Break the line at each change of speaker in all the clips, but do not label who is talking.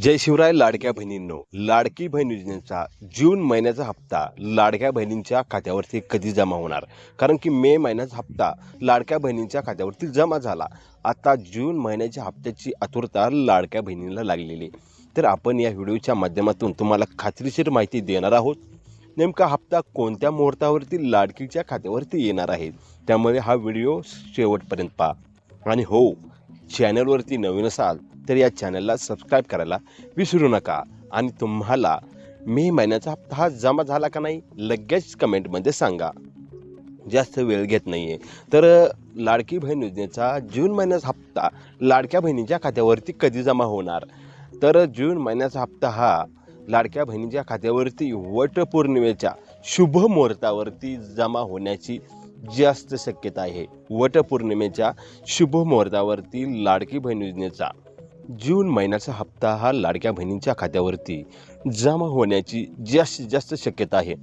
जय शिवराय. लाडक्या बहिणींनो, लाडकी बहीण योजनेचा जून महिन्याचा हप्ता लाडक्या बहिणींच्या खात्यावरती कधी जमा होणार? कारण की मे महिन्याचा हप्ता लाडक्या बहिणींच्या खात्यावरती जमा झाला. आता जून महिन्याच्या हप्त्याची आतुरता लाडक्या बहिणींना लागलेली. तर आपण या व्हिडिओच्या माध्यमातून तुम्हाला खात्रीशीर माहिती देणार आहोत. नेमका हप्ता कोणत्या मुहूर्तावरती लाडकीच्या खात्यावरती येणार आहे, त्यामुळे हा व्हिडिओ शेवटपर्यंत पहा. आणि हो, चॅनलवरती नवीन असाल तर या चॅनलला सबस्क्राईब करायला विसरू नका. आणि तुम्हाला मे महिन्याचा हप्ता हा जमा झाला का नाही लगेच कमेंटमध्ये सांगा. जास्त वेळ घेत नाही आहे. तर लाडकी बहीण योजनेचा जून महिन्याचा हप्ता लाडक्या बहिणीच्या खात्यावरती कधी जमा होणार? तर जून महिन्याचा हप्ता हा लाडक्या बहिणीच्या खात्यावरती वटपौर्णिमेच्या शुभ मुहूर्तावरती जमा होण्याची जास्त शक्यता आहे. वटपौर्णिमेच्या शुभ मुहूर्तावरती लाडकी बहीण योजनेचा जून महिन्याचा हप्ता हा लाडक्या बहिणींच्या खात्यावरती जमा होण्याची जास्तीत जास्त शक्यता आहे.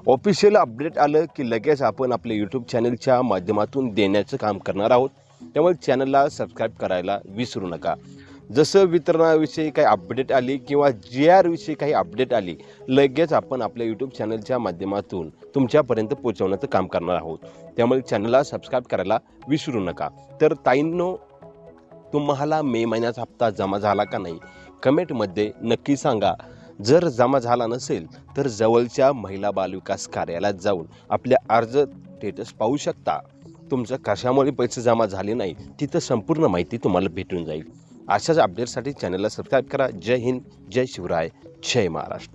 ऑफिशियल अपडेट आलं की लगेच आपण आपल्या यूट्यूब चॅनलच्या माध्यमातून देण्याचं काम करणार आहोत. त्यामुळे चॅनलला सबस्क्राईब करायला विसरू नका. जसं वितरणाविषयी काही अपडेट आली किंवा GR विषयी काही अपडेट आली, लगेच आपण आपल्या यूट्यूब चॅनलच्या माध्यमातून तुमच्यापर्यंत पोहोचवण्याचं काम करणार आहोत. त्यामुळे चॅनलला सबस्क्राईब करायला विसरू नका. तर ताईंनो, तुम्हाला मे महिन्याचा हप्ता जमा झाला का नाही कमेंटमध्ये नक्की सांगा. जर जमा झाला नसेल तर जवळच्या महिला बालविकास कार्यालयात जाऊन आपल्या अर्ज स्टेटस पाहू शकता. तुमचं कशामुळे पैसे जमा झाले नाही तिथं संपूर्ण माहिती तुम्हाला भेटून जाईल. अशाच अपडेटसाठी चॅनलला सबस्क्राईब करा. जय हिंद, जय शिवराय, जय महाराष्ट्र.